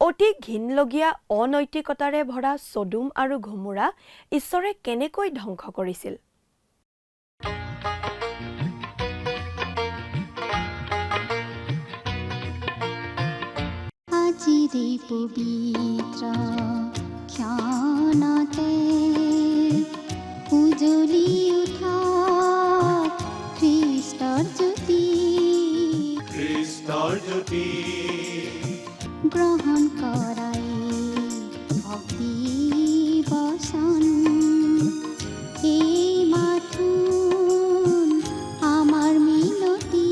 অতি ঘিনলগীয়া অনৈতিকতাৰে ভৰা সদুম আৰু গমোৰা ঈশ্বৰে কেনেকৈ ধ্বংস কৰিছিল? আজিৰে পবিত্ৰ ক্ষণতে উজ্বলি উঠা খ্ৰীষ্টৰ জ্যোতি গ্ৰহণ কৰাই ভক্তি বচন এই মাথোন আমাৰ মিনতি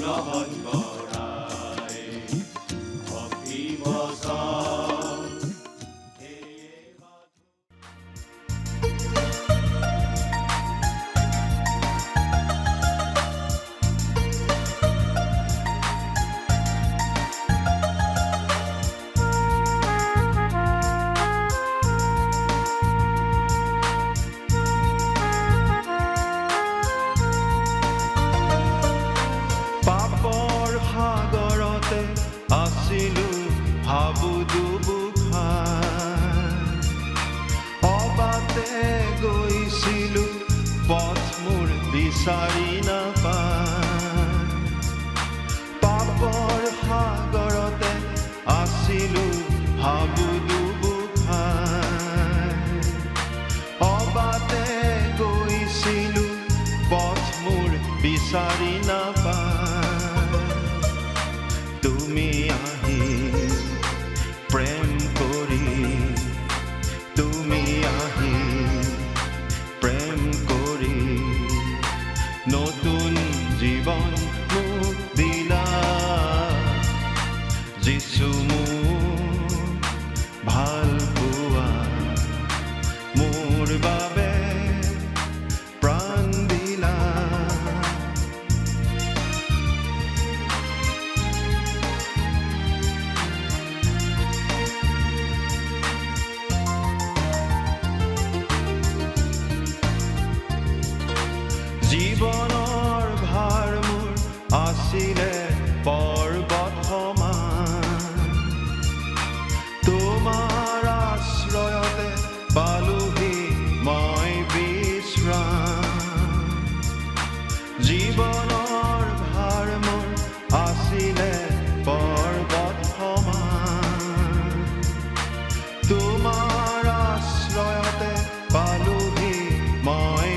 গ্ৰহণ কৰাই ভক্তি বচন বিচাৰি নাপায় পাপৰ সাগৰতে আছিলো ভাবু দুবুখাই অবাতে গৈছিলো পথ মোৰ বিচাৰি নাপায় তুমি আহি প্ৰেম কৰি তুমি আহি প্ৰেম কৰি নতুন জীৱন মোক দিলা যিছু মোৰ ভাল পোৱা মোৰ বাবে প্ৰাণ দিলা জীৱনৰ ভাৰ মোৰ আছিলে পৰ্বত সমান তোমাৰ আশ্ৰয়তে পালোহি মই বিশ্ৰাম জীৱনৰ ভাৰ মোৰ আছিলে পৰ্বত সমান তোমাৰ আশ্ৰয়তে পালোহি মই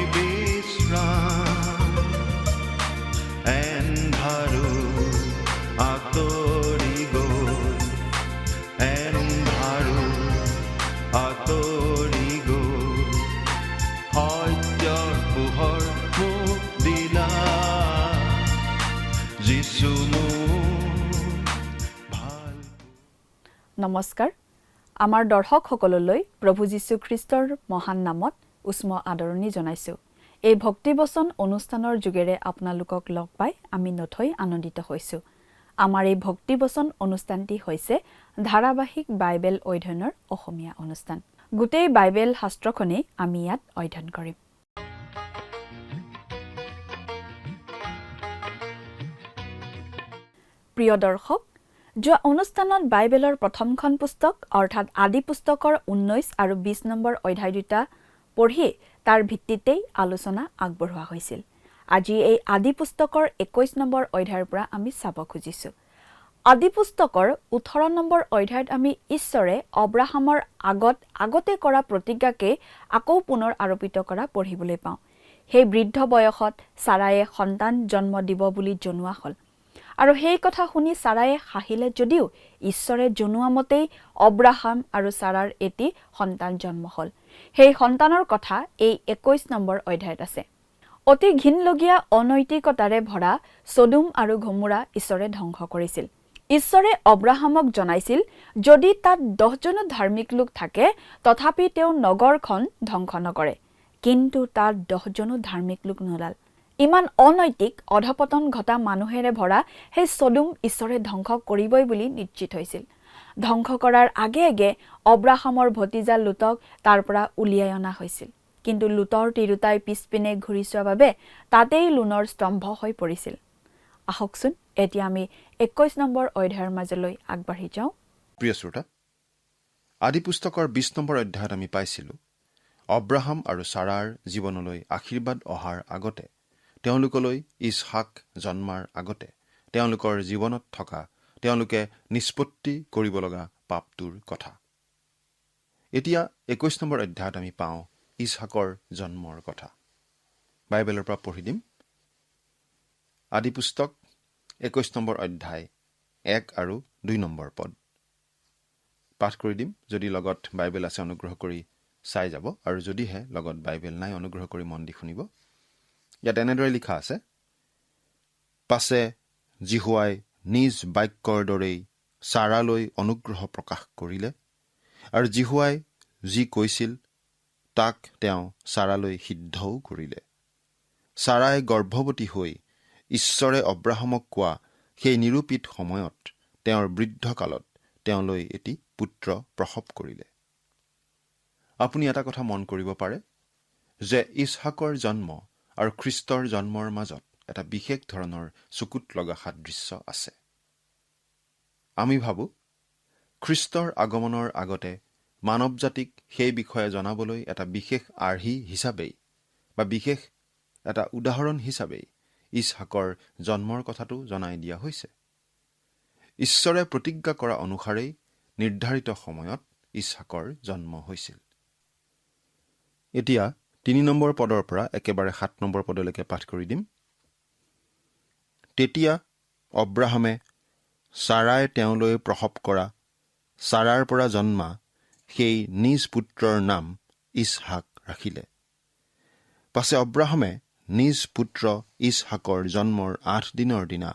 নমস্কাৰ আমাৰ দৰ্শকসকললৈ প্ৰভু যীশু খ্ৰীষ্টৰ মহান নামত উষ্ম আদৰণি জনাইছোঁ। এই ভক্তিবচন অনুষ্ঠানৰ যোগেৰে আপোনালোকক লগ পাই আমি নথৈ আনন্দিত হৈছোঁ। আমাৰ এই ভক্তিবচন অনুষ্ঠানটি হৈছে ধাৰাবাহিক বাইবেল অধ্যয়নৰ অসমীয়া অনুষ্ঠান। গোটেই বাইবেল শাস্ত্ৰখনেই আমি ইয়াত অধ্যয়ন কৰিম। প্ৰিয় দৰ্শক, যোৱা অনুষ্ঠানত বাইবেলৰ প্ৰথমখন পুস্তক অৰ্থাৎ আদি পুস্তকৰ 19 আৰু 20 নম্বৰ অধ্যায় দুটা পঢ়ি তাৰ ভিত্তিতেই আলোচনা আগবঢ়োৱা হৈছিল। আজি এই আদি পুস্তকৰ 21 নম্বৰ অধ্যায়ৰ পৰা আমি চাব খুজিছোঁ। আদি পুস্তকৰ 18 নম্বৰ অধ্যায়ত আমি ঈশ্বৰে অব্ৰাহামৰ আগতে কৰা প্ৰতিজ্ঞাকে আকৌ পুনৰ আৰোপিত কৰা পঢ়িবলৈ পাওঁ। সেই বৃদ্ধ বয়সত ছাৰায়ে সন্তান জন্ম দিব বুলি জনোৱা হ'ল আৰু সেই কথা শুনি ছাৰায়ে হাঁহিলে যদিও ঈশ্বৰে জনোৱা মতেই অব্ৰাহাম আৰু ছাৰাৰ এটি সন্তান জন্ম হ'ল। সেই সন্তানৰ কথা এই 21 নম্বৰ অধ্যায়ত আছে। অতি ঘিনলগীয়া অনৈতিকতাৰে ভৰা সদুম আৰু গমোৰা ঈশ্বৰে ধ্বংস কৰিছিল। ঈশ্বৰে অব্ৰাহামক জনাইছিল যদি তাত 10জনো ধাৰ্মিক লোক থাকে তথাপি তেওঁ নগৰখন ধ্বংস নকৰে, কিন্তু তাত 10জনো ধাৰ্মিক লোক নোলাল। ইমান অনৈতিক অধপতন ঘটা মানুহেৰে ভৰা সেই সদুম ঈশ্বৰে ধ্বংস কৰিবই বুলি নিশ্চিত হৈছিল। ধ্বংস কৰাৰ আগে আগে অব্ৰাহামৰ ভতিজা লুতক তাৰ পৰা উলিয়াই অনা হৈছিল, কিন্তু লুতৰ তিৰোতাই পিছপিনে ঘূৰি চোৱাৰ বাবে তাতেই লুনৰ স্তম্ভ হৈ পৰিছিল। আহকচোন এতিয়া আমি 21 নম্বৰ অধ্যায়ৰ মাজলৈ আগবাঢ়ি যাওঁ। প্ৰিয় শ্ৰোতা, আদি পুস্তকৰ 20 নম্বৰ অধ্যায়ত আমি পাইছিলোঁ অব্ৰাহাম আৰু ছাৰাৰ জীৱনলৈ আশীৰ্বাদ অহাৰ আগতে, তেওঁলোকলৈ ইছহাক জন্মাৰ আগতে তেওঁলোকৰ জীৱনত থকা তেওঁলোকে নিষ্পত্তি কৰিব লগা পাপটোৰ কথা। এতিয়া 21 নম্বৰ অধ্যায়ত আমি পাওঁ ইছহাকৰ জন্মৰ কথা। বাইবেলৰ পৰা পঢ়ি দিম। আদি পুস্তক 21 নম্বৰ অধ্যায় 1 আৰু 2 নম্বৰ পদ পাঠ কৰি দিম। যদি লগত বাইবেল আছে অনুগ্ৰহ কৰি চাই যাব, আৰু যদিহে লগত বাইবেল নাই অনুগ্ৰহ কৰি মন দি শুনিব। ইয়াত এনেদৰে লিখা আছে, পাছে জিহুৱাই নিজ বাক্যৰ দৰেই ছাৰালৈ অনুগ্ৰহ প্ৰকাশ কৰিলে, আৰু জিহুৱাই যি কৈছিল তাক তেওঁ ছাৰালৈ সিদ্ধও কৰিলে। ছাৰাই গৰ্ভৱতী হৈ ঈশ্বৰে অব্ৰাহামক কোৱা সেই নিৰূপিত সময়ত তেওঁৰ বৃদ্ধকালত তেওঁলৈ এটি পুত্ৰ প্ৰসৱ কৰিলে। আপুনি এটা কথা মন কৰিব পাৰে যে ইছহাকৰ জন্ম আৰু খ্ৰীষ্টৰ জন্মৰ মাজত এটা বিশেষ ধৰণৰ চকুত লগা সাদৃশ্য আছে। আমি ভাবোঁ খ্ৰীষ্টৰ আগমনৰ আগতে মানৱ জাতিক সেই বিষয়ে জনাবলৈ এটা বিশেষ আৰ্হি হিচাপেই বা বিশেষ এটা উদাহৰণ হিচাপেই ইছহাকৰ জন্মৰ কথাটো জনাই দিয়া হৈছে। ঈশ্বৰে প্ৰতিজ্ঞা কৰা অনুসাৰেই নিৰ্ধাৰিত সময়ত ইছহাকৰ জন্ম হৈছিল। এতিয়া 3 নম্বৰ পদৰ পৰা একেবাৰে 7 নম্বৰ পদলৈকে পাঠ কৰি দিম। তেতিয়া অব্ৰাহামে ছাৰাই তেওঁলৈ প্ৰসৱ কৰা ছাৰাৰ পৰা জন্মা সেই নিজ পুত্ৰৰ নাম ইছহাক ৰাখিলে। পাছে অব্ৰাহামে নিজ পুত্ৰ ইছহাকৰ জন্মৰ 8 দিনৰ দিনা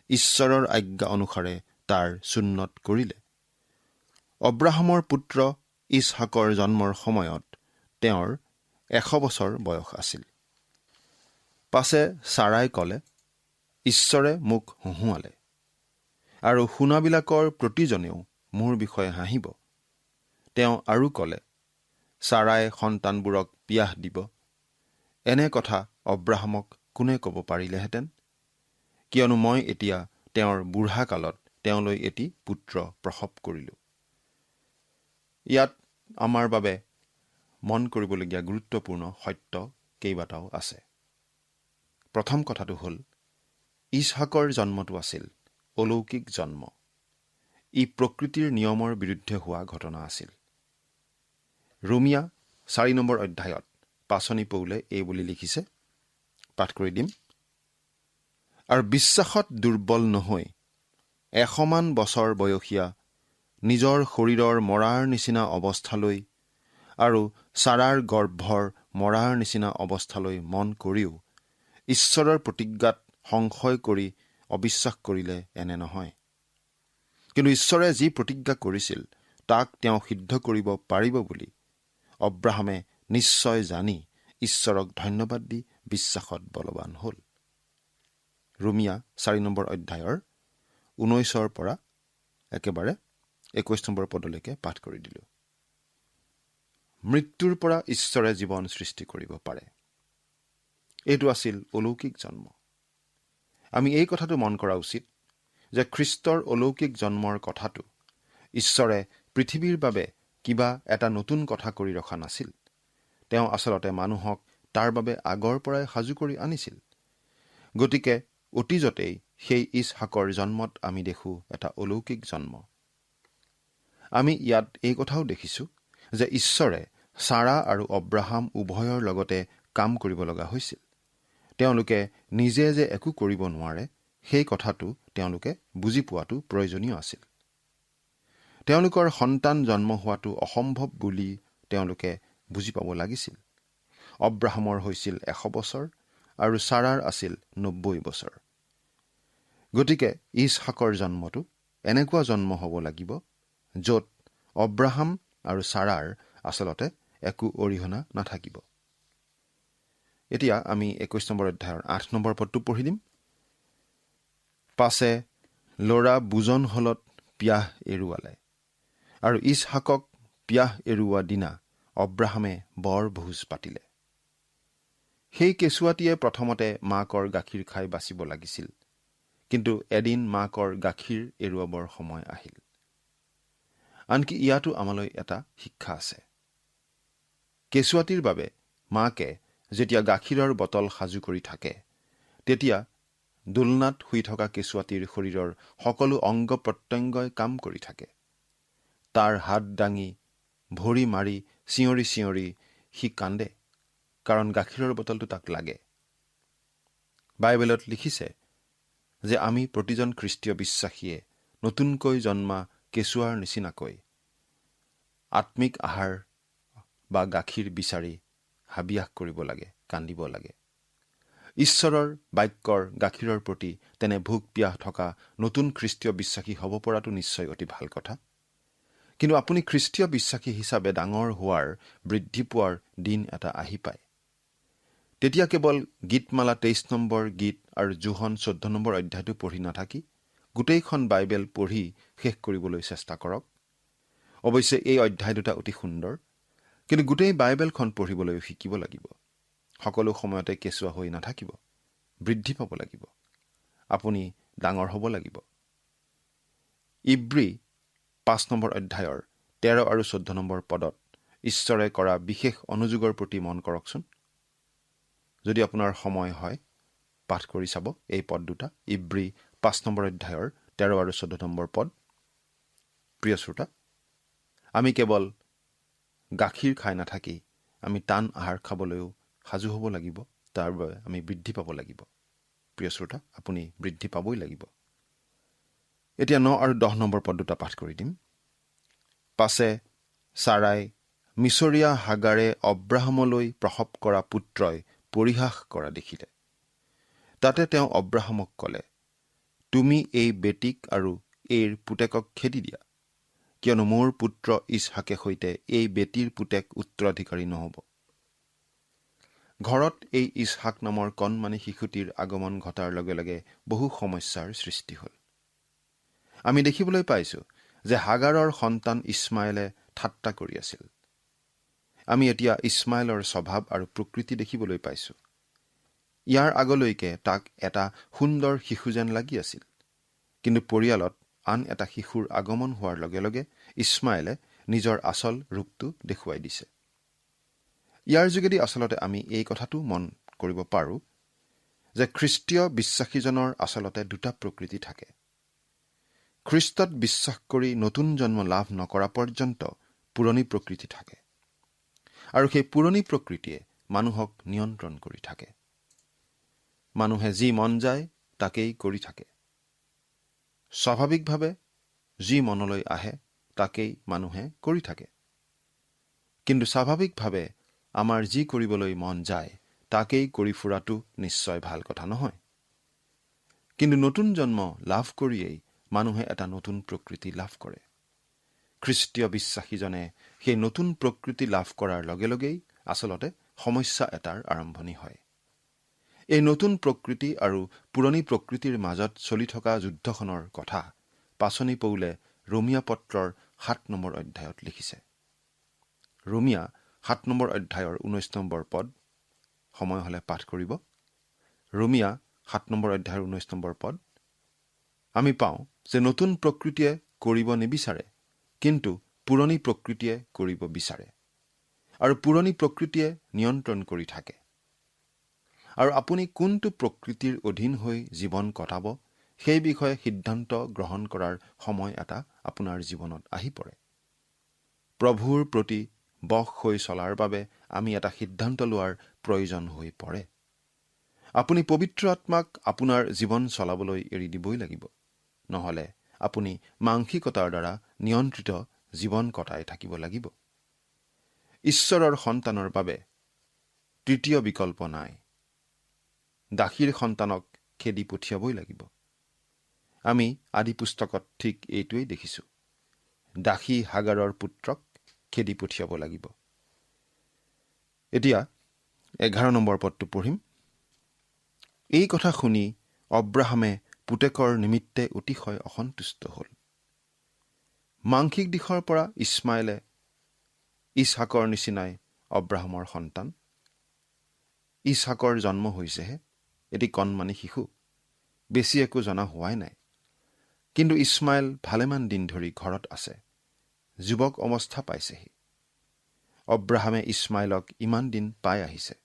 ঈশ্বৰৰ আজ্ঞা অনুসাৰে তাৰ সুন্নত কৰিলে। অব্ৰাহামৰ পুত্ৰ ইছহাকৰ জন্মৰ সময়ত তেওঁৰ 100 বছৰ বয়স আছিল। পাছে ছাৰাই ক'লে, ঈশ্বৰে মোক হঁহুৱালে, আৰু শুনাবিলাকৰ প্ৰতিজনেও মোৰ বিষয়ে হাঁহিব। তেওঁ আৰু ক'লে, ছাৰাই সন্তানবোৰক পিয়াহ দিব। এনে কথা অব্ৰাহামক কোনে ক'ব পাৰিলেহেঁতেন? কিয়নো মই এতিয়া তেওঁৰ বুঢ়া কালত তেওঁলৈ এটি পুত্ৰ প্ৰসৱ কৰিলোঁ। ইয়াত আমাৰ বাবে মন কৰিবলগীয়া গুৰুত্বপূৰ্ণ সত্য কেইবাটাও আছে। প্ৰথম কথাটো হ'ল, ইছহাকৰ জন্মটো আছিল অলৌকিক জন্ম। ই প্ৰকৃতিৰ নিয়মৰ বিৰুদ্ধে হোৱা ঘটনা আছিল। ৰোমিয়া 4 নম্বৰ অধ্যায়ত পাচনি পৌলে এই বুলি লিখিছে, পাঠ কৰি দিম। আৰু বিশ্বাসত দুৰ্বল নহৈ 100 বছৰ বয়সীয়া নিজৰ শৰীৰৰ মৰাৰ নিচিনা অৱস্থালৈ আৰু ছাৰাৰ গৰ্ভৰ মৰাৰ নিচিনা অৱস্থালৈ মন কৰিও ঈশ্বৰৰ প্ৰতিজ্ঞাত সংশয় কৰি অবিশ্বাস কৰিলে এনে নহয়। কিন্তু ঈশ্বৰে যি প্ৰতিজ্ঞা কৰিছিল তাক তেওঁ সিদ্ধ কৰিব পাৰিব বুলি অব্ৰাহামে নিশ্চয় জানি ঈশ্বৰক ধন্যবাদ দি বিশ্বাসত বলৱান হ'ল। ৰোমিয়া 4 নম্বৰ অধ্যায়ৰ 19 পৰা একেবাৰে 21 নম্বৰ পদলৈকে পাঠ কৰি দিলোঁ। মৃত্যুৰ পৰা ঈশ্বৰে জীৱন সৃষ্টি কৰিব পাৰে। এইটো আছিল অলৌকিক জন্ম। আমি এই কথাটো মন কৰা উচিত যে খ্ৰীষ্টৰ অলৌকিক জন্মৰ কথাটো ঈশ্বৰে পৃথিৱীৰ বাবে কিবা এটা নতুন কথা কৰি ৰখা নাছিল। তেওঁ আচলতে মানুহক তাৰ বাবে আগৰ পৰাই সাজু কৰি আনিছিল। গতিকে অতীজতেই সেই ইছহাকৰ জন্মত আমি দেখোঁ এটা অলৌকিক জন্ম। আমি ইয়াত এই কথাও দেখিছোঁ যে ঈশ্বৰে ছাৰা আৰু অব্ৰাহাম উভয়ৰ লগতে কাম কৰিব লগা হৈছিল। তেওঁলোকে নিজে যে একো কৰিব নোৱাৰে সেই কথাটো তেওঁলোকে বুজি পোৱাটো প্ৰয়োজনীয় আছিল। তেওঁলোকৰ সন্তান জন্ম হোৱাটো অসম্ভৱ বুলি তেওঁলোকে বুজি পাব লাগিছিল। অব্ৰাহামৰ হৈছিল 100 বছৰ আৰু ছাৰাৰ আছিল 90 বছৰ। গতিকে ইছহাকৰ জন্মটো এনেকুৱা জন্ম হ'ব লাগিব য'ত অব্ৰাহাম আৰু ছাৰাৰ আচলতে একো অৰিহণা নাথাকিব। এতিয়া আমি 21 নম্বৰ অধ্যায়ৰ 8 নম্বৰ পদটো পঢ়ি দিম। পাছে ল'ৰা বুজন হলত পিয়াহ এৰুৱালে, আৰু ইছহাকক পিয়াহ এৰুওৱা দিনা অব্ৰাহামে বৰ ভোজ পাতিলে। সেই কেঁচুৱাটিয়ে প্ৰথমতে মাকৰ গাখীৰ খাই বাচিব লাগিছিল, কিন্তু এদিন মাকৰ গাখীৰ এৰুৱাবৰ সময় আহিল। আনকি ইয়াতো আমালৈ এটা শিক্ষা আছে। কেঁচুৱাটিৰ বাবে মাকে যেতিয়া গাখীৰৰ বটল সাজু কৰি থাকে, তেতিয়া দোলনাত শুই থকা কেঁচুৱাটিৰ শৰীৰৰ সকলো অংগ প্ৰত্যংগই কাম কৰি থাকে। তাৰ হাত দাঙি, ভৰি মাৰি, চিঞৰি চিঞৰি সি কান্দে, কাৰণ গাখীৰৰ বটলটো তাক লাগে। বাইবেলত লিখিছে যে আমি প্ৰতিজন খ্ৰীষ্টীয় বিশ্বাসীয়ে নতুনকৈ জন্মা কেঁচুৱাৰ নিচিনাকৈ আত্মিক আহাৰ বা গাখীৰ বিচাৰি হাবিয়াস কৰিব লাগে, কান্দিব লাগে। ঈশ্বৰৰ বাক্যৰ গাখীৰৰ প্ৰতি তেনে ভোক পিয়াহ থকা নতুন খ্ৰীষ্টীয় বিশ্বাসী হ'ব পৰাটো নিশ্চয় অতি ভাল কথা। কিন্তু আপুনি খ্ৰীষ্টীয় বিশ্বাসী হিচাপে ডাঙৰ হোৱাৰ, বৃদ্ধি পোৱাৰ দিন এটা আহি পায়। তেতিয়া কেৱল গীতমালা 23 নম্বৰ গীত আৰু যোহন 14 নম্বৰ অধ্যায়টো পঢ়ি নাথাকি গোটেইখন বাইবেল পঢ়ি শেষ কৰিবলৈ চেষ্টা কৰক। অৱশ্যে এই অধ্যায় দুটা অতি সুন্দৰ, কিন্তু গোটেই বাইবেলখন পঢ়িবলৈ শিকিব লাগিব। সকলো সময়তে কেঁচুৱা হৈ নাথাকিব, বৃদ্ধি পাব লাগিব। আপুনি ডাঙৰ হ'ব লাগিব। ইব্ৰী 5 নম্বৰ অধ্যায়ৰ 13 আৰু 14 নম্বৰ পদত ঈশ্বৰে কৰা বিশেষ অনুযোগৰ প্ৰতি মন কৰকচোন। যদি আপোনাৰ সময় হয়, পাঠ কৰি চাব এই পদ দুটা, ইব্ৰী 5 নম্বৰ অধ্যায়ৰ 13 আৰু 14 নম্বৰ পদ। প্ৰিয় শ্ৰোতা, আমি কেৱল গাখীৰ খাই নাথাকি আমি টান আহাৰ খাবলৈও সাজু হ'ব লাগিব। তাৰ বাবে আমি বৃদ্ধি পাব লাগিব। প্ৰিয় শ্ৰোতা, আপুনি বৃদ্ধি পাবই লাগিব। এতিয়া 9 আৰু 10 নম্বৰ পদ দুটা পাঠ কৰি দিম। পাছে ছাৰাই মিছৰীয়া হাগাৰে অব্ৰাহামলৈ প্ৰসৱ কৰা পুত্ৰই পৰিহাস কৰা দেখিলে। তাতে তেওঁ অব্ৰাহামক ক'লে, তুমি এই বেটীক আৰু এইৰ পুতেকক খেদি দিয়া, কিয়নো মোৰ পুত্ৰ ইছহাকে সৈতে এই বেটীৰ পুতেক উত্তৰাধিকাৰী নহ'ব। ঘৰত এই ইছহাক নামৰ কণমানি শিশুটিৰ আগমন ঘটাৰ লগে লগে বহু সমস্যাৰ সৃষ্টি হ'ল। আমি দেখিবলৈ পাইছোঁ যে হাগাৰৰ সন্তান ইছমাইলে ঠাট্টা কৰি আছিল। আমি এতিয়া ইছমাইলৰ স্বভাৱ আৰু প্ৰকৃতি দেখিবলৈ পাইছোঁ। ইয়াৰ আগলৈকে তাক এটা সুন্দৰ শিশু যেন লাগি আছিল, কিন্তু পৰিয়ালত আন এটা শিশুৰ আগমন হোৱাৰ লগে লগে ইছমাইলে নিজৰ আচল ৰূপটো দেখুৱাই দিছে। ইয়াৰ যোগেদি আচলতে আমি এই কথাটো মন কৰিব পাৰোঁ যে খ্ৰীষ্টীয় বিশ্বাসীজনৰ আচলতে দুটা প্ৰকৃতি থাকে। খ্ৰীষ্টত বিশ্বাস কৰি নতুন জন্ম লাভ নকৰা পৰ্যন্ত পুৰণি প্ৰকৃতি থাকে, আৰু সেই পুৰণি প্ৰকৃতিয়ে মানুহক নিয়ন্ত্ৰণ কৰি থাকে। মানুহে যি মন যায় তাকেই কৰি থাকে। স্বাভাৱিকভাৱে যি মনলৈ আহে তাকেই মানুহে কৰি থাকে। কিন্তু স্বাভাৱিকভাৱে আমাৰ যি কৰিবলৈ মন যায় তাকেই কৰি ফুৰাটো নিশ্চয় ভাল কথা নহয়। কিন্তু নতুন জন্ম লাভ কৰিয়েই মানুহে এটা নতুন প্ৰকৃতি লাভ কৰে। খ্ৰীষ্টীয় বিশ্বাসীজনে সেই নতুন প্ৰকৃতি লাভ কৰাৰ লগে লগেই আচলতে সমস্যা এটাৰ আৰম্ভণি হয়। এই নতুন প্ৰকৃতি আৰু পুৰণি প্ৰকৃতিৰ মাজত চলি থকা যুদ্ধখনৰ কথা পাচনি পৌলে ৰোমিয়া পত্ৰৰ 7 নম্বৰ অধ্যায়ত লিখিছে। ৰোমিয়া 7 নম্বৰ অধ্যায়ৰ 19 নম্বৰ পদ, সময় হ'লে পাঠ কৰিব। ৰোমিয়া 7 নম্বৰ অধ্যায়ৰ 19 নম্বৰ পদ। আমি পাওঁ যে নতুন প্ৰকৃতিয়ে কৰিব নিবিচাৰে, কিন্তু পুৰণি প্ৰকৃতিয়ে কৰিব বিচাৰে, আৰু পুৰণি প্ৰকৃতিয়ে নিয়ন্ত্ৰণ কৰি থাকে। আৰু আপুনি কোনটো প্ৰকৃতিৰ অধীন হৈ জীৱন কটাব সেই বিষয়ে সিদ্ধান্ত গ্ৰহণ কৰাৰ সময় এটা আপোনাৰ জীৱনত আহি পৰে। প্ৰভুৰ প্ৰতি বশ হৈ চলাৰ বাবে আমি এটা সিদ্ধান্ত লোৱাৰ প্ৰয়োজন হৈ পৰে। আপুনি পবিত্ৰ আত্মাক আপোনাৰ জীৱন চলাবলৈ এৰি দিবই লাগিব, নহ'লে আপুনি মানসিকতাৰ দ্বাৰা নিয়ন্ত্ৰিত জীৱন কটাই থাকিব লাগিব। ঈশ্বৰৰ সন্তানৰ বাবে তৃতীয় বিকল্প নাই। দাসীৰ সন্তানক খেদি পঠিয়াবই লাগিব। আমি আদি পুস্তকত ঠিক এইটোৱেই দেখিছোঁ। দাসী হাগাৰৰ পুত্ৰক খেদি পঠিয়াব লাগিব। এতিয়া 11 নম্বৰ পদটো পঢ়িম। এই কথা শুনি অব্ৰাহামে পুতেকৰ নিমিত্তে অতিশয় অসন্তুষ্ট হ'ল। মাংসিক দিশৰ পৰা ইছমাইলে ইছহাকৰ নিচিনাই অব্ৰাহামৰ সন্তান। ইছহাকৰ জন্ম হৈছেহে, এটি কণমানি শিশু, বেছি একো জনা হোৱাই নাই। কিন্তু ইছমাইল ভালেমান দিন ধৰি ঘৰত আছে, যুৱক অৱস্থা পাইছেহি। অব্ৰাহামে ইছমাইলক ইমান দিন পাই আহিছে,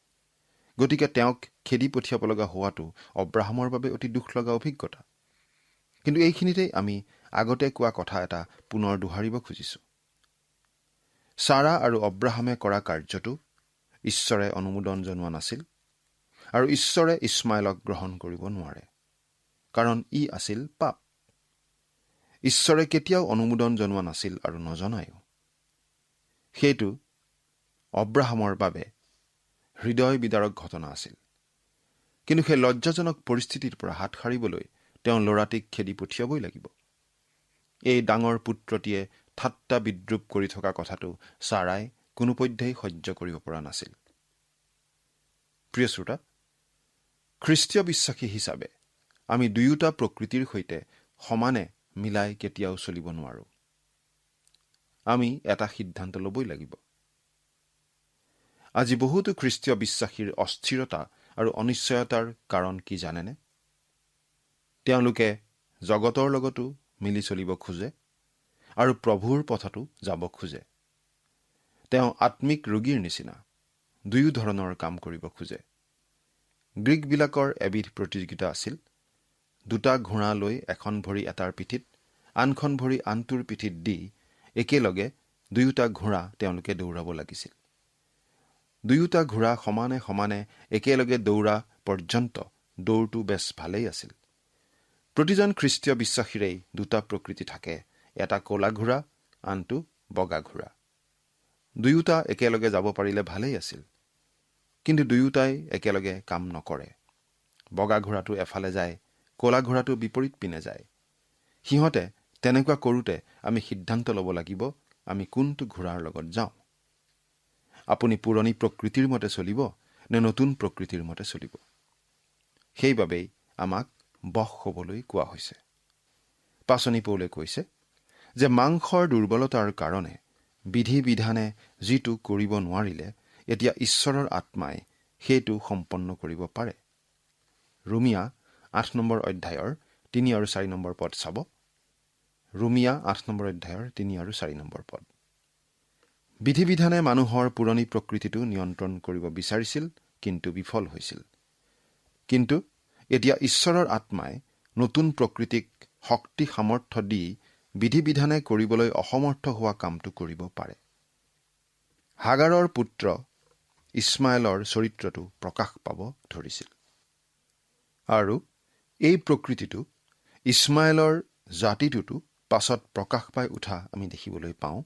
গতিকে তেওঁক খেদি পঠিয়াব লগা হোৱাটো অব্ৰাহামৰ বাবে অতি দুখ লগা অভিজ্ঞতা। কিন্তু এইখিনিতেই আমি আগতে কোৱা কথা এটা পুনৰ দোহাৰিব খুজিছোঁ। ছাৰা আৰু অব্ৰাহামে কৰা কাৰ্যটো ঈশ্বৰে অনুমোদন জনোৱা নাছিল, আৰু ঈশ্বৰে ইছমাইলক গ্ৰহণ কৰিব নোৱাৰে, কাৰণ ই আছিল পাপ। ঈশ্বৰে কেতিয়াও অনুমোদন জনোৱা নাছিল আৰু নজনায়ো। সেইটো অব্ৰাহামৰ বাবে হৃদয় বিদাৰক ঘটনা আছিল। কিন্তু সেই লজ্জাজনক পৰিস্থিতিৰ পৰা হাত সাৰিবলৈ তেওঁ ল'ৰাটিক খেদি পঠিয়াবই লাগিব। এই ডাঙৰ পুত্ৰটিয়ে ঠাট্টা বিদ্ৰূপ কৰি থকা কথাটো ছাৰাই কোনোপধ্যেই সহ্য কৰিব পৰা নাছিল। প্ৰিয় শ্ৰোতা, খ্ৰীষ্টীয় বিশ্বাসী হিচাপে আমি দুয়োটা প্ৰকৃতিৰ সৈতে সমানে মিলাই কেতিয়াও চলিব নোৱাৰোঁ। আমি এটা সিদ্ধান্ত ল'বই লাগিব। আজি বহুতো খ্ৰীষ্টীয় বিশ্বাসীৰ অস্থিৰতা আৰু অনিশ্চয়তাৰ কাৰণ কি জানেনে? তেওঁলোকে জগতৰ লগতো মিলি চলিব খোজে আৰু প্ৰভুৰ পথতো যাব খোজে। তেওঁ আত্মিক ৰোগীৰ নিচিনা দুয়ো ধৰণৰ কাম কৰিব খোজে। গ্ৰীকবিলাকৰ এবিধ প্ৰতিযোগিতা আছিল। দুটা ঘোঁৰা লৈ এখন ভৰি এটাৰ পিঠিত, আনখন ভৰি আনটোৰ পিঠিত দি একেলগে দুয়োটা ঘোঁৰা তেওঁলোকে দৌৰাব লাগিছিল। দুয়োটা ঘোঁৰা সমানে সমানে একেলগে দৌৰা পৰ্যন্ত দৌৰটো বেছ ভালেই আছিল। প্ৰতিজন খ্ৰীষ্টীয় বিশ্বাসীৰেই দুটা প্ৰকৃতি থাকে, এটা ক'লা ঘোঁৰা, আনটো বগা ঘোঁৰা। দুয়োটা একেলগে যাব পাৰিলে ভালেই আছিল, কিন্তু দুয়োটাই একেলগে কাম নকৰে। বগা ঘোঁৰাটো এফালে যায়, ক'লা ঘোঁৰাটো বিপৰীত পিনে যায়। সিহঁতে তেনেকুৱা কৰোঁতে আমি সিদ্ধান্ত ল'ব লাগিব আমি কোনটো ঘোঁৰাৰ লগত যাওঁ। আপুনি পুৰণি প্ৰকৃতিৰ মতে চলিব নে নতুন প্ৰকৃতিৰ মতে চলিব? সেইবাবেই আমাক বশ হ'বলৈ কোৱা হৈছে। পাচনি পৌলে কৈছে যে মাংসৰ দুৰ্বলতাৰ কাৰণে বিধি বিধানে যিটো কৰিব নোৱাৰিলে, এতিয়া ঈশ্বৰৰ আত্মাই সেইটো সম্পন্ন কৰিব পাৰে। ৰোমিয়া 8 নম্বৰ অধ্যায়ৰ 3 আৰু 4 নম্বৰ পদ চাব। ৰোমিয়া 8 নম্বৰ অধ্যায়ৰ 3 আৰু 4 নম্বৰ পদ। বিধি বিধানে মানুহৰ পুৰণি প্ৰকৃতিটো নিয়ন্ত্ৰণ কৰিব বিচাৰিছিল, কিন্তু বিফল হৈছিল। কিন্তু এতিয়া ঈশ্বৰৰ আত্মাই নতুন প্ৰকৃতিক শক্তি সামৰ্থ্য দি বিধি বিধানে কৰিবলৈ অসমৰ্থ হোৱা কামটো কৰিব পাৰে। হাগাৰৰ পুত্ৰ ইছমাইলৰ চৰিত্ৰটো প্ৰকাশ পাব ধৰিছিল, আৰু এই প্ৰকৃতিটো ইছমাইলৰ জাতিটোতো পাছত প্ৰকাশ পাই উঠা আমি দেখিবলৈ পাওঁ।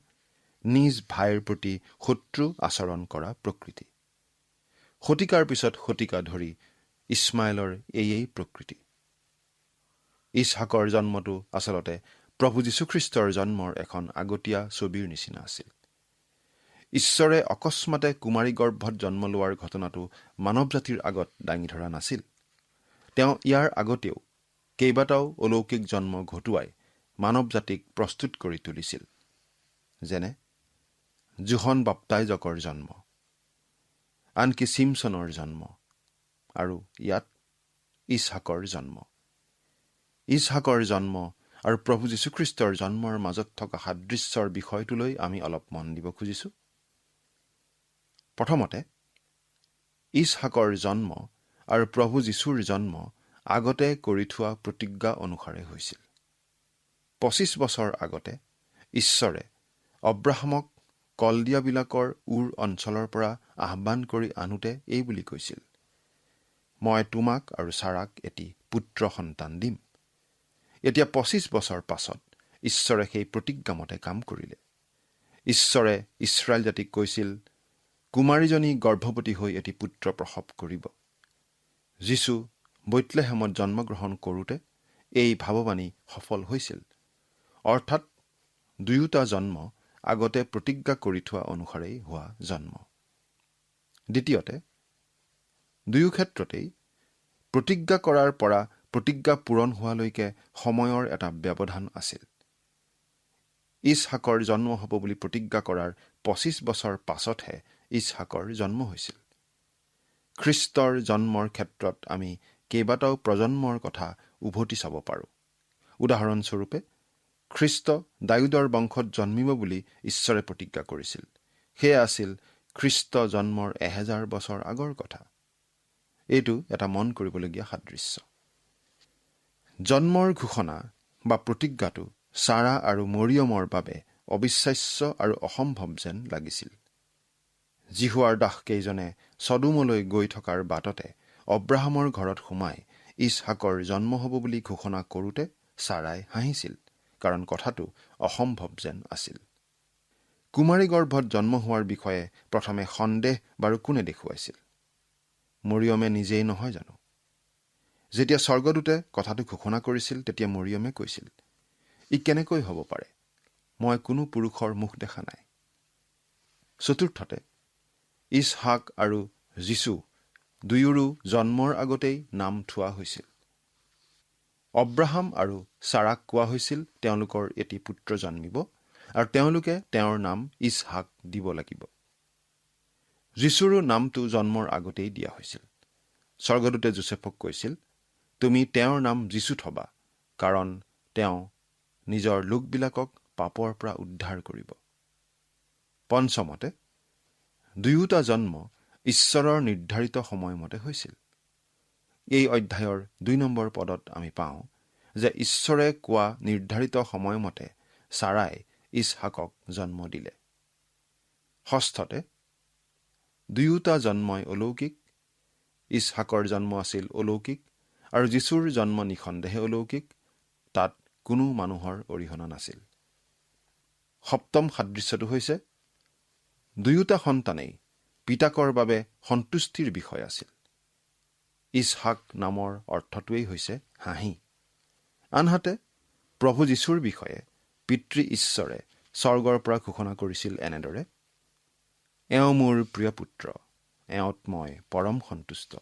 নিজ ভাইৰ প্ৰতি শত্ৰু আচৰণ কৰা প্ৰকৃতি। শতিকাৰ পিছত শতিকা ধৰি ইছমাইলৰ এয়েই প্ৰকৃতি। ইছহাকৰ জন্মটো আচলতে প্ৰভু যীশুখ্ৰীষ্টৰ জন্মৰ এখন আগতীয়া ছবিৰ নিচিনা আছিল। ঈশ্বৰে অকস্মাতে কুমাৰী গৰ্ভত জন্ম লোৱাৰ ঘটনাটো মানৱ জাতিৰ আগত দাঙি ধৰা নাছিল। তেওঁ ইয়াৰ আগতেও কেইবাটাও অলৌকিক জন্ম ঘটোৱাই মানৱ জাতিক প্ৰস্তুত কৰি তুলিছিল, যেনে জোহন বাপ্তাইজকৰ জন্ম, আনকি চিমছনৰ জন্ম, আৰু ইয়াত ইছহাকৰ জন্ম। ইছহাকৰ জন্ম আৰু প্ৰভু যীশুখ্ৰীষ্টৰ জন্মৰ মাজত থকা সাদৃশ্যৰ বিষয়টোলৈ আমি অলপ মন দিব খুজিছোঁ। প্ৰথমতে, ইছহাকৰ জন্ম আৰু প্ৰভু যীশুৰ জন্ম আগতে কৰি থোৱা প্ৰতিজ্ঞা অনুসাৰে হৈছিল। 25 বছৰ আগতে ঈশ্বৰে অব্ৰাহামক কলদিয়াবিলাকৰ উৰ অঞ্চলৰ পৰা আহ্বান কৰি আনোতে এই বুলি কৈছিল, মই তোমাক আৰু ছাৰাক এটি পুত্ৰ সন্তান দিম। এতিয়া 25 বছৰ পাছত ঈশ্বৰে সেই প্ৰতিজ্ঞামতে কাম কৰিলে। ঈশ্বৰে ইছৰাইল জাতিক কৈছিল, কুমাৰীজনী গৰ্ভৱতী হৈ এটি পুত্ৰ প্ৰসৱ কৰিব। যীশু বৈতলেহেমত জন্মগ্ৰহণ কৰোঁতে এই ভাৱবাণী সফল হৈছিল। অৰ্থাৎ দুয়োটা জন্ম আগতে প্ৰতিজ্ঞা কৰি থোৱা অনুসাৰেই হোৱা জন্ম। দ্বিতীয়তে, দুয়ো ক্ষেত্ৰতেই প্ৰতিজ্ঞা কৰাৰ পৰা প্ৰতিজ্ঞা পূৰণ হোৱালৈকে সময়ৰ এটা ব্যৱধান আছিল। ইছহাকৰ জন্ম হ'ব বুলি প্ৰতিজ্ঞা কৰাৰ 25 বছৰ পাছতহে ইছহাকৰ জন্ম হৈছিল। খ্ৰীষ্টৰ জন্মৰ ক্ষেত্ৰত আমি কেইবাটাও প্ৰজন্মৰ কথা উভতি চাব পাৰোঁ। উদাহৰণস্বৰূপে খ্ৰীষ্ট দায়ুদৰ বংশত জন্মিব বুলি ঈশ্বৰে প্ৰতিজ্ঞা কৰিছিল। সেয়া আছিল খ্ৰীষ্ট জন্মৰ 1000 বছৰ আগৰ কথা। এইটো এটা মন কৰিবলগীয়া সাদৃশ্য। জন্মৰ ঘোষণা বা প্ৰতিজ্ঞাটো ছাৰা আৰু মৰিয়মৰ বাবে অবিশ্বাস্য আৰু অসম্ভৱ যেন লাগিছিল। জিহুৱাৰ দাসকেইজনে ছদোমলৈ গৈ থকাৰ বাটতে অব্ৰাহামৰ ঘৰত সোমাই ইছহাকৰ জন্ম হ'ব বুলি ঘোষণা কৰোঁতে ছাৰাই হাঁহিছিল, কাৰণ কথাটো অসম্ভৱ যেন আছিল। কুমাৰী গৰ্ভত জন্ম হোৱাৰ বিষয়ে প্ৰথমে সন্দেহ বাৰু কোনে দেখুৱাইছিল? মৰিয়মে নিজেই নহয় জানো? যেতিয়া স্বৰ্গদূতে কথাটো ঘোষণা কৰিছিল তেতিয়া মৰিয়মে কৈছিল, ই কেনেকৈ হ'ব পাৰে? মই কোনো পুৰুষৰ মুখ দেখা নাই। চতুৰ্থতে ইছহাক আৰু যীচু দুয়োৰো জন্মৰ আগতেই নাম থোৱা হৈছিল। অব্ৰাহাম আৰু ছাৰাক কোৱা হৈছিল তেওঁলোকৰ এটি পুত্ৰ জন্মিব আৰু তেওঁলোকে তেওঁৰ নাম ইছহাক দিব লাগিব। যীচুৰো নামটো জন্মৰ আগতেই দিয়া হৈছিল। স্বৰ্গদূতে যোচেফক কৈছিল, তুমি তেওঁৰ নাম যীচু থবা, কাৰণ তেওঁ নিজৰ লোকবিলাকক পাপৰ পৰা উদ্ধাৰ কৰিব। পঞ্চমতে দুয়োটা জন্ম ঈশ্বৰৰ নিৰ্ধাৰিত সময়মতে হৈছিল। এই অধ্যায়ৰ 2 নম্বৰ পদত আমি পাওঁ যে ঈশ্বৰে কোৱা নিৰ্ধাৰিত সময়মতে ছাৰাই ইছহাকক জন্ম দিলে। ষষ্ঠতে দুয়োটা জন্মই অলৌকিক। ইছহাকৰ জন্ম আছিল অলৌকিক আৰু যীচুৰ জন্ম নিঃসন্দেহে অলৌকিক। তাত কোনো মানুহৰ অৰিহণা নাছিল। সপ্তম সাদৃশ্যটো হৈছে দুয়োটা সন্তানেই পিতাকৰ বাবে সন্তুষ্টিৰ বিষয় আছিল। ইছহাক নামৰ অৰ্থটোৱেই হৈছে হাঁহি। আনহাতে প্ৰভু যীশুৰ বিষয়ে পিতৃ ঈশ্বৰে স্বৰ্গৰ পৰা ঘোষণা কৰিছিল এনেদৰে, এওঁ মোৰ প্ৰিয় পুত্ৰ, এওঁত মই পৰম সন্তুষ্ট।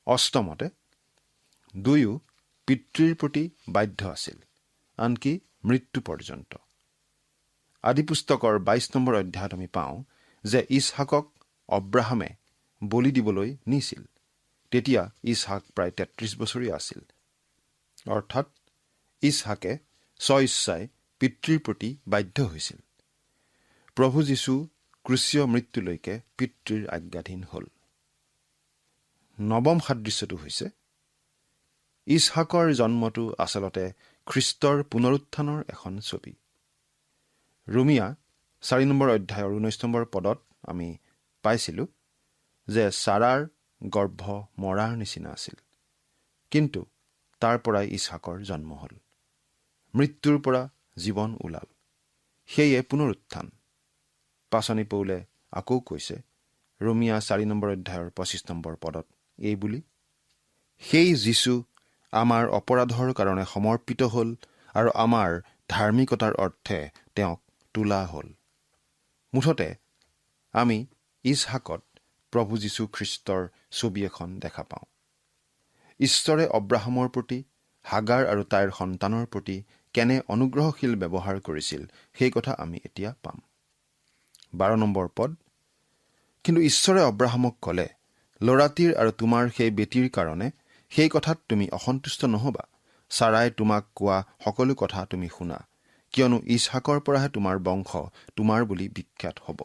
অষ্টমতে দুয়ো পিতৃৰ প্ৰতি বাধ্য আছিল, আনকি মৃত্যু পৰ্যন্ত। আদিপুস্তকৰ 22 নম্বৰ অধ্যায়ত আমি পাওঁ যে ইছহাকক অব্ৰাহামে বলি দিবলৈ নিছিল। তেতিয়া ইছহাক প্ৰায় 33 বছৰীয়া আছিল। অৰ্থাৎ ইছহাকে স্বইচ্ছাই পিতৃৰ প্ৰতি বাধ্য হৈছিল। প্ৰভু যীশু ক্ৰুচীয় মৃত্যুলৈকে পিতৃৰ আজ্ঞাধীন হ'ল। নৱম সাদৃশ্যটো হৈছে ইছহাকৰ জন্মটো আচলতে খ্ৰীষ্টৰ পুনৰুত্থানৰ এখন ছবি। ৰোমিয়া 4 নম্বৰ অধ্যায়ৰ 19 নম্বৰ পদত আমি পাইছিলোঁ যে ছাৰাৰ গৰ্ভ মৰাৰ নিচিনা আছিল, কিন্তু তাৰ পৰাই ইছহাকৰ জন্ম হ'ল। মৃত্যুৰ পৰা জীৱন ওলাল, সেয়ে পুনৰুত্থান। পাচনি পৌলে আকৌ কৈছে ৰোমিয়া 4 নম্বৰ অধ্যায়ৰ 25 নম্বৰ পদত এইবুলি, সেই যীচু আমাৰ অপৰাধৰ কাৰণে সমৰ্পিত হ'ল আৰু আমাৰ ধাৰ্মিকতাৰ অৰ্থে তেওঁক তোলা হ'ল। মুঠতে আমি ইছহাকত প্ৰভু যীশু খ্ৰীষ্টৰ ছবি এখন দেখা পাওঁ। ঈশ্বৰে অব্ৰাহামৰ প্ৰতি, হাগাৰ আৰু তাইৰ সন্তানৰ প্ৰতি কেনে অনুগ্ৰহশীল ব্যৱহাৰ কৰিছিল সেই কথা আমি এতিয়া পাম। 12 নম্বৰ পদ, কিন্তু ঈশ্বৰে অব্ৰাহামক ক'লে, ল'ৰাটিৰ আৰু তোমাৰ সেই বেটীৰ কাৰণে সেই কথাত তুমি অসন্তুষ্ট নহবা। ছাৰাই তোমাক কোৱা সকলো কথা তুমি শুনা, কিয়নো ইছহাকৰ পৰাহে তোমাৰ বংশ তোমাৰ বুলি বিখ্যাত হ'ব।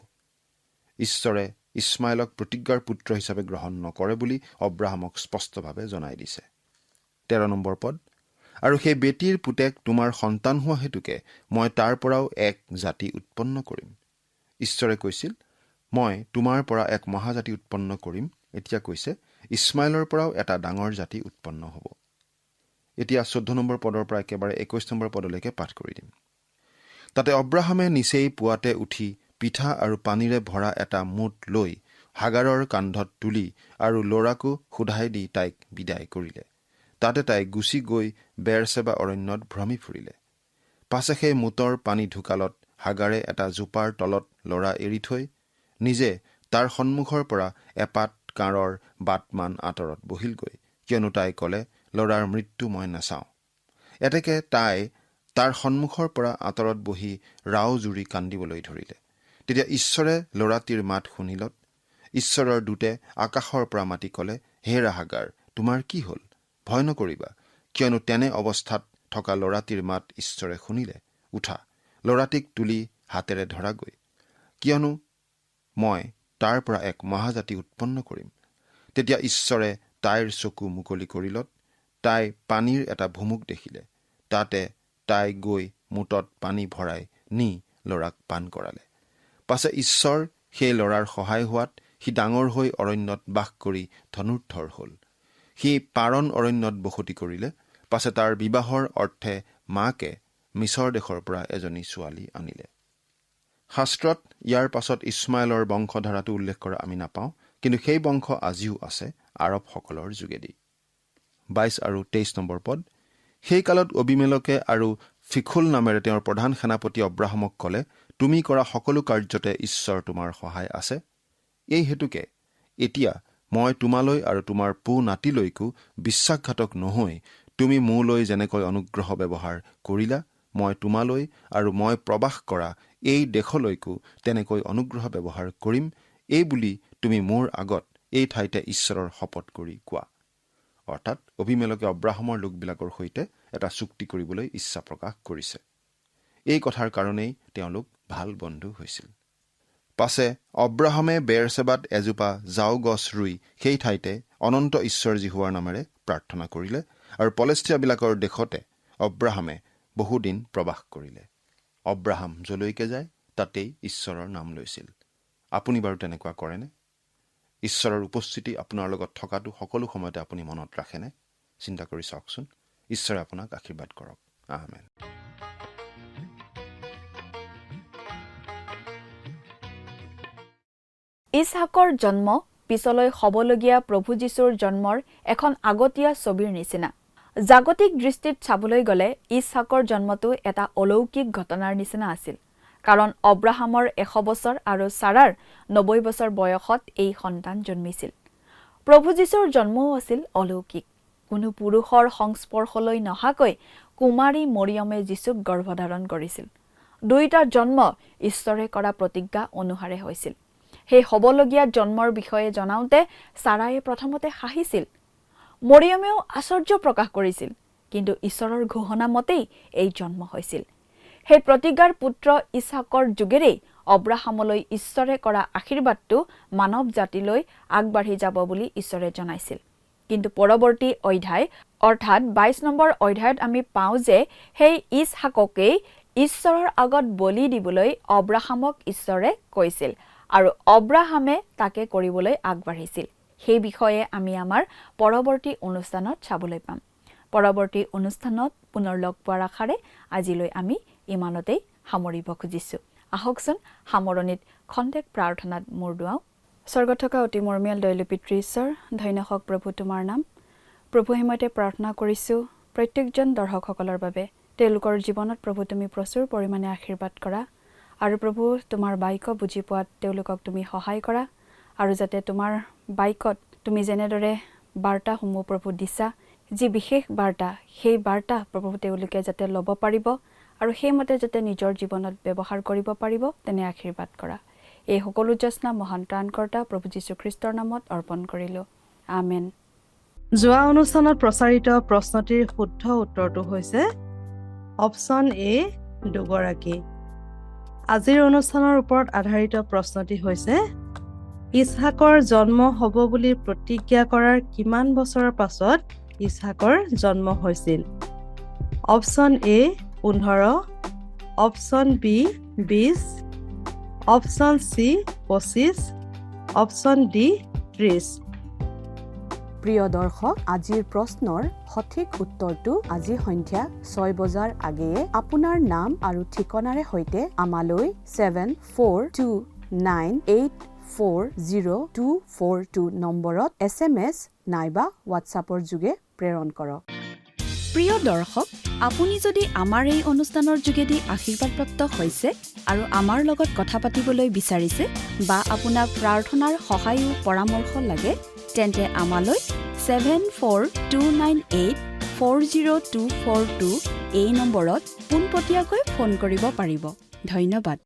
ঈশ্বৰে ইছমাইলক প্ৰতিজ্ঞাৰ পুত্ৰ হিচাপে গ্ৰহণ নকৰে বুলি অব্ৰাহামক স্পষ্টভাৱে জনাই দিছে। 13 নম্বৰ পদ, আৰু সেই বেটীৰ পুতেক তোমাৰ সন্তান হোৱা হেতুকে মই তাৰ পৰাও এক জাতি উৎপন্ন কৰিম। ঈশ্বৰে কৈছিল, মই তোমাৰ পৰা এক মহাজাতি উৎপন্ন কৰিম। এতিয়া কৈছে ইছমাইলৰ পৰাও এটা ডাঙৰ জাতি উৎপন্ন হ'ব। এতিয়া 14 নম্বৰ পদৰ পৰা একেবাৰে 21 নম্বৰ পদলৈকে পাঠ কৰি দিম। তাতে অব্ৰাহামে নিচেই পুৱাতে উঠি পিঠা আৰু পানীৰে ভৰা এটা মুঠ লৈ হাগাৰৰ কান্ধত তুলি আৰু ল'ৰাকো সোধাই দি তাইক বিদায় কৰিলে। তাতে তাই গুচি গৈ বেৰচেবা অৰণ্যত ভ্ৰমি ফুৰিলে। পাছে সেই মুঠৰ পানী ঢুকালত হাগাৰে এটা জোপাৰ তলত ল'ৰা এৰি থৈ নিজে তাৰ সন্মুখৰ পৰা এপাত কাঁড়ৰ বাটমান আঁতৰত বহিলগৈ, কিয়নো তাই ক'লে, ল'ৰাৰ মৃত্যু মই নাচাওঁ। এতেকে তাই তাৰ সন্মুখৰ পৰা আঁতৰত বহি ৰাও জুৰি কান্দিবলৈ ধৰিলে। তেতিয়া ঈশ্বৰে ল'ৰাটিৰ মাত শুনিলত ঈশ্বৰৰ দূতে আকাশৰ পৰা মাতি ক'লে, হে হাগাৰ, তোমাৰ কি হ'ল? ভয় নকৰিবা, কিয়নো তেনে অৱস্থাত থকা ল'ৰাটিৰ মাত ঈশ্বৰে শুনিলে, উঠা, ল'ৰাটিক তুলি হাতেৰে ধৰাগৈ, কিয়নো মই তাৰ পৰা এক মহাজাতি উৎপন্ন কৰিম। তেতিয়া ঈশ্বৰে তাইৰ চকু মুকলি কৰিলত তাই পানীৰ এটা ভুমুক দেখিলে। তাতে তাই গৈ মুঠত পানী ভৰাই নি ল'ৰাক পান কৰালে। পাছে ঈশ্বৰ সেই ল'ৰাৰ সহায় হোৱাত সি ডাঙৰ হৈ অৰণ্যত বাস কৰি ধনুৰ্ধৰ হ'ল। সি পাৰণ অৰণ্যত বসতি কৰিলে। পাছে তাৰ বিবাহৰ অৰ্থে মাকে মিছৰ দেশৰ পৰা এজনী ছোৱালী আনিলে। শাস্ত্ৰত ইয়াৰ পাছত ইছমাইলৰ বংশধাৰাটো উল্লেখ কৰা আমি নাপাওঁ, কিন্তু সেই বংশ আজিও আছে আৰবসকলৰ যোগেদি। 22 আৰু 23 নম্বৰ পদ। সেই কালত অবিমেলকে আৰু ফিখুল নামেৰে তেওঁৰ প্ৰধান সেনাপতি অব্ৰাহামক ক'লে, তুমি কৰা সকলো কাৰ্যতে ঈশ্বৰ তোমাৰ সহায় আছে। এই হেতুকে এতিয়া মই তোমালৈ আৰু তোমাৰ পু নাতিলৈকো বিশ্বাসঘাতক নহৈ তুমি মোলৈ যেনেকৈ অনুগ্ৰহ ব্যৱহাৰ কৰিলা, মই তোমালৈ আৰু মই প্ৰবাস কৰা এই দেশলৈকো তেনেকৈ অনুগ্ৰহ ব্যৱহাৰ কৰিম, এই বুলি তুমি মোৰ আগত এই ঠাইতে ঈশ্বৰৰ শপত কৰি কোৱা। অৰ্থাৎ অভিমেলকে অব্ৰাহামৰ লোকবিলাকৰ সৈতে এটা চুক্তি কৰিবলৈ ইচ্ছা প্ৰকাশ কৰিছে। এই কথাৰ কাৰণেই তেওঁলোক ভাল বন্ধু হৈছিল। পাছে অব্ৰাহামে বেৰছেবাত এজোপা জাও গছ ৰুই সেই ঠাইতে অনন্ত ঈশ্বৰ জিহুৱাৰ নামেৰে প্ৰাৰ্থনা কৰিলে আৰু পলেষ্টীয়াবিলাকৰ দেশতে অব্ৰাহামে বহুদিন প্ৰবাস কৰিলে। অব্ৰাহাম যলৈকে যায় তাতেই ঈশ্বৰৰ নাম লৈছিল। আপুনি বাৰু তেনেকুৱা কৰেনে? ঈশ্বৰৰ উপস্থিতি আপোনাৰ লগত থকাটো সকলো সময়তে আপুনি মনত ৰাখেনে? চিন্তা কৰি চাওকচোন। ঈশ্বৰে আপোনাক আশীৰ্বাদ কৰক। আমেন। ইছহাকৰ জন্ম পিছলৈ হ'বলগীয়া প্ৰভু যীশুৰ জন্মৰ এখন আগতীয়া ছবিৰ নিচিনা। জাগতিক দৃষ্টিত চাবলৈ গ'লে ইছহাকৰ জন্মটো এটা অলৌকিক ঘটনাৰ নিচিনা আছিল, কাৰণ অব্ৰাহামৰ 100 বছৰ আৰু ছাৰাৰ 90 বছৰ বয়সত এই সন্তান জন্মিছিল। প্ৰভু যীশুৰ জন্মও আছিল অলৌকিক। কোনো পুৰুষৰ সংস্পৰ্শলৈ নহাকৈ কুমাৰী মৰিয়মে যীশুক গৰ্ভধাৰণ কৰিছিল। দুয়োটা জন্ম ঈশ্বৰে কৰা প্ৰতিজ্ঞা অনুসাৰে হৈছিল। সেই হ'বলগীয়া জন্মৰ বিষয়ে জনাওঁতে ছাৰায়ে প্ৰথমতে হাঁহিছিল। মৰিয়মেও আশ্চৰ্য প্ৰকাশ কৰিছিল, কিন্তু ঈশ্বৰৰ ঘোষণা মতেই এই জন্ম হৈছিল। সেই প্ৰতিজ্ঞাৰ পুত্ৰ ইছহাকৰ যোগেৰেই অব্ৰাহামলৈ ঈশ্বৰে কৰা আশীৰ্বাদটো মানৱ জাতিলৈ আগবাঢ়ি যাব বুলি ঈশ্বৰে জনাইছিল। কিন্তু পৰৱৰ্তী অধ্যায় অৰ্থাৎ 22 নম্বৰ অধ্যায়ত আমি পাওঁ যে সেই ইছহাককেই ঈশ্বৰৰ আগত বলি দিবলৈ অব্ৰাহামক ঈশ্বৰে কৈছিল আৰু অব্ৰাহামে তাকে কৰিবলৈ আগবাঢ়িছিল। সেই বিষয়ে আমি আমাৰ পৰৱৰ্তী অনুষ্ঠানত চাবলৈ পাম। পৰৱৰ্তী অনুষ্ঠানত পুনৰ লগ পোৱাৰ আশাৰে আজিলৈ আমি ইমানতেই সামৰিব খুজিছোঁ। আহকচোন সামৰণিত খন্তেক প্ৰাৰ্থনাত মূৰ দুৱাওঁ। স্বৰ্গত থকা অতি মৰমীয়াল দয়ালু পিতৃ ঈশ্বৰ, ধন্য হওক প্ৰভু তোমাৰ নাম। প্ৰভু হিমতে প্ৰাৰ্থনা কৰিছোঁ প্ৰত্যেকজন দৰ্শকসকলৰ বাবে। তেওঁলোকৰ জীৱনত প্ৰভু তুমি প্ৰচুৰ পৰিমাণে আশীৰ্বাদ কৰা আৰু প্ৰভু তোমাৰ বাক্য বুজি পোৱাত তেওঁলোকক তুমি সহায় কৰা আৰু যাতে তোমাৰ বাক্যত তুমি যেনেদৰে বাৰ্তাসমূহ প্ৰভু দিছা, যি বিশেষ বাৰ্তা, সেই বাৰ্তা প্ৰভু তেওঁলোকে যাতে ল'ব পাৰিব আৰু সেইমতে যাতে নিজৰ জীৱনত ব্যৱহাৰ কৰিব পাৰিব, তেনে আশীৰ্বাদ কৰা। এই সকলো যত্ন মহান ত্ৰাণকৰ্তা প্ৰভু যীশুখ্ৰীষ্টৰ নামত অৰ্পণ কৰিলোঁ। আমেন। যোৱা অনুষ্ঠানত প্ৰচাৰিত প্ৰশ্নটিৰ শুদ্ধ উত্তৰটো হৈছে অপশ্যন এ, দুগৰাকী। আজিৰ অনুষ্ঠানৰ ওপৰত আধাৰিত প্ৰশ্নটি হৈছে ইছহাকৰ জন্ম হ'ব বুলি প্ৰতিজ্ঞা কৰাৰ কিমান বছৰৰ পাছত ইছহাকৰ জন্ম হৈছিল? Option A 15, option B 20, option C 25, option D 30। প্ৰিয় দৰ্শক, আজিৰ প্ৰশ্নৰ সঠিক উত্তৰটো আজি সন্ধিয়া 6 বজাৰ আগেয়ে আপোনাৰ নাম আৰু ঠিকনাৰে সৈতে আমালৈ 7429840242 নম্বৰত SMS নাইবা হোৱাটছআপৰ যোগে প্ৰেৰণ কৰক। প্ৰিয় দৰ্শক, আপুনি যদি আমাৰ এই অনুষ্ঠানৰ যোগেদি আশীৰ্বাদপ্ৰাপ্ত হৈছে আৰু আমাৰ লগত কথা পাতিবলৈ বিচাৰিছে বা আপোনাক প্ৰাৰ্থনাৰ সহায়ো পৰামৰ্শ লাগে, তেন্তে আমালৈ 7429840242 এই নম্বৰত পোনপটীয়াকৈ ফোন কৰিব পাৰিব। ধন্যবাদ।